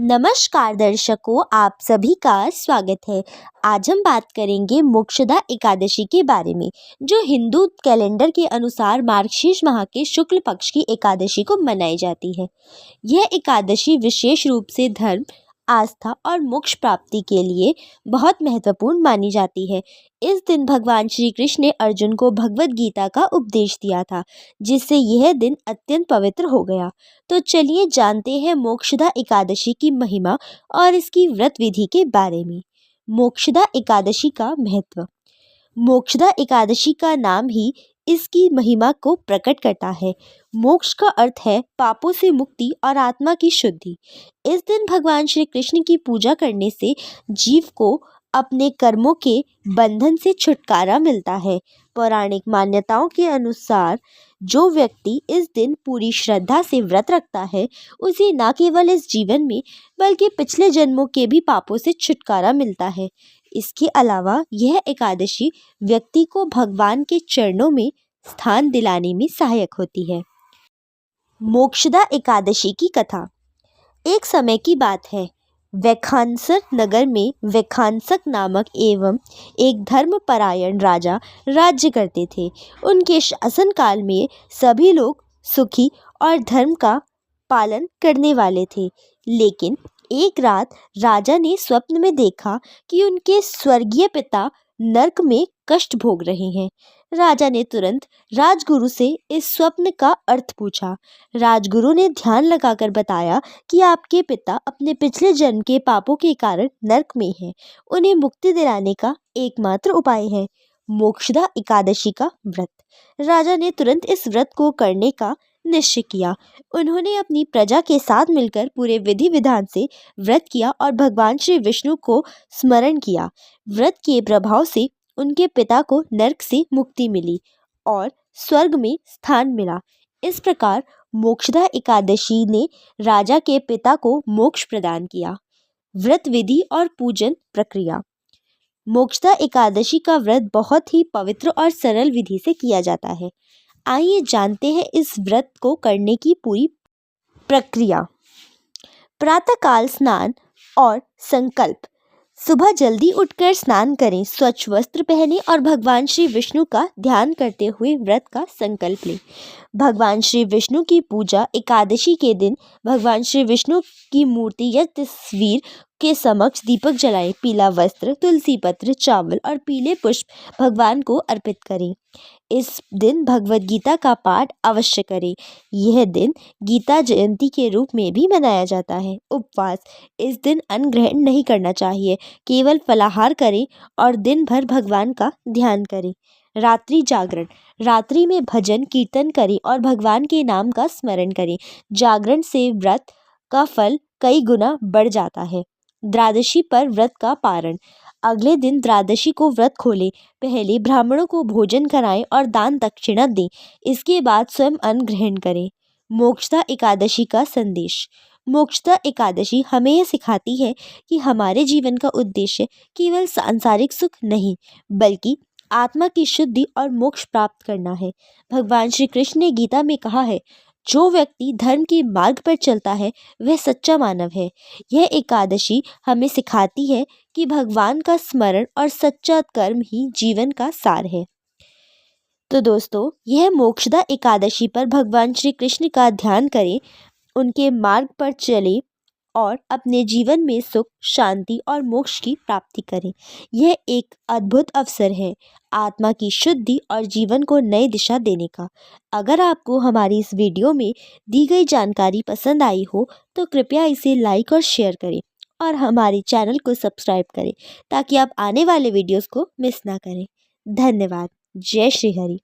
नमस्कार दर्शकों, आप सभी का स्वागत है। आज हम बात करेंगे मोक्षदा एकादशी के बारे में, जो हिंदू कैलेंडर के अनुसार मार्गशीर्ष माह के शुक्ल पक्ष की एकादशी को मनाई जाती है। यह एकादशी विशेष रूप से धर्म, आस्था और मोक्ष प्राप्ति के लिए बहुत महत्वपूर्ण मानी जाती है। इस दिन भगवान श्री कृष्ण ने अर्जुन को भगवद गीता का उपदेश दिया था, जिससे यह दिन अत्यंत पवित्र हो गया। तो चलिए जानते हैं मोक्षदा एकादशी की महिमा और इसकी व्रत विधि के बारे में। मोक्षदा एकादशी का महत्व। मोक्षदा एकादशी का नाम ही इसकी महिमा को प्रकट करता है। मोक्ष का अर्थ है पापों से मुक्ति और आत्मा की शुद्धि। इस दिन भगवान श्री कृष्ण की पूजा करने से जीव को अपने कर्मों के बंधन से छुटकारा मिलता है। पौराणिक मान्यताओं के अनुसार जो व्यक्ति इस दिन पूरी श्रद्धा से व्रत रखता है, उसे न केवल इस जीवन में बल्कि पिछले जन्मों के भी पापों से छुटकारा मिलता है। इसके अलावा यह एकादशी व्यक्ति को भगवान के चरणों में स्थान दिलाने में सहायक होती है। मोक्षदा एकादशी की कथा। एक समय की बात है, वैखानसर नगर में वैखानसक नामक एवं एक धर्मपरायण राजा राज्य करते थे। उनके शासनकाल में सभी लोग सुखी और धर्म का पालन करने वाले थे। लेकिन एक रात राजा ने स्वप्न में देखा कि उनके स्वर्गीय पिता नरक में कष्ट भोग रहे हैं। राजा ने तुरंत राजगुरु से इस स्वप्न का अर्थ पूछा। राजगुरु ने ध्यान लगाकर बताया कि आपके पिता अपने पिछले जन्म के पापों के कारण नरक में हैं। उन्हें मुक्ति दिलाने का एकमात्र उपाय है मोक्षदा एकादशी का व्रत। राजा ने तुरंत इस व्रत को करने का निश्चय किया। उन्होंने अपनी प्रजा के साथ मिलकर पूरे विधि विधान से व्रत किया और भगवान श्री विष्णु को स्मरण किया। व्रत के प्रभाव से उनके पिता को नरक से मुक्ति मिली और स्वर्ग में स्थान मिला। इस प्रकार मोक्षदा एकादशी ने राजा के पिता को मोक्ष प्रदान किया। व्रत विधि और पूजन प्रक्रिया। मोक्षदा एकादशी का व्रत बहुत ही पवित्र और सरल विधि से किया जाता है। आइए जानते हैं इस व्रत को करने की पूरी प्रक्रिया। प्रातःकाल स्नान और संकल्प। सुबह जल्दी उठकर स्नान करें, स्वच्छ वस्त्र पहनें और भगवान श्री विष्णु का ध्यान करते हुए व्रत का संकल्प लें। भगवान श्री विष्णु की पूजा। एकादशी के दिन भगवान श्री विष्णु की मूर्ति या तस्वीर के समक्ष दीपक जलाएं। पीला वस्त्र, तुलसी पत्र, चावल और पीले पुष्प भगवान को अर्पित करें। इस दिन भगवद गीता का पाठ अवश्य करें। यह दिन गीता जयंती के रूप में भी मनाया जाता है। उपवास। इस दिन अन्न ग्रहण नहीं करना चाहिए, केवल फलाहार करें और दिन भर भगवान का ध्यान करें। रात्रि जागरण। रात्रि में भजन कीर्तन करें और भगवान के नाम का स्मरण करें। जागरण से व्रत का फल कई गुना बढ़ जाता है। द्वादशी पर व्रत का पारण। अगले दिन द्वादशी को व्रत खोलें। पहले ब्राह्मणों को भोजन कराएं और दान दक्षिणा दें। इसके बाद स्वयं अन्न ग्रहण करें। मोक्षदा एकादशी का संदेश। मोक्षदा एकादशी हमें यह सिखाती है कि हमारे जीवन का उद्देश्य केवल सांसारिक सुख नहीं, बल्कि आत्मा की शुद्धि और मोक्ष प्राप्त करना है। भगवान श्री कृष्ण ने गीता में कहा है, जो व्यक्ति धर्म के मार्ग पर चलता है वह सच्चा मानव है। यह एकादशी हमें सिखाती है कि भगवान का स्मरण और सच्चा कर्म ही जीवन का सार है। तो दोस्तों, यह मोक्षदा एकादशी पर भगवान श्री कृष्ण का ध्यान करें, उनके मार्ग पर चलें और अपने जीवन में सुख, शांति और मोक्ष की प्राप्ति करें। यह एक अद्भुत अवसर है आत्मा की शुद्धि और जीवन को नई दिशा देने का। अगर आपको हमारी इस वीडियो में दी गई जानकारी पसंद आई हो तो कृपया इसे लाइक और शेयर करें और हमारे चैनल को सब्सक्राइब करें, ताकि आप आने वाले वीडियोस को मिस ना करें। धन्यवाद। जय श्री हरि।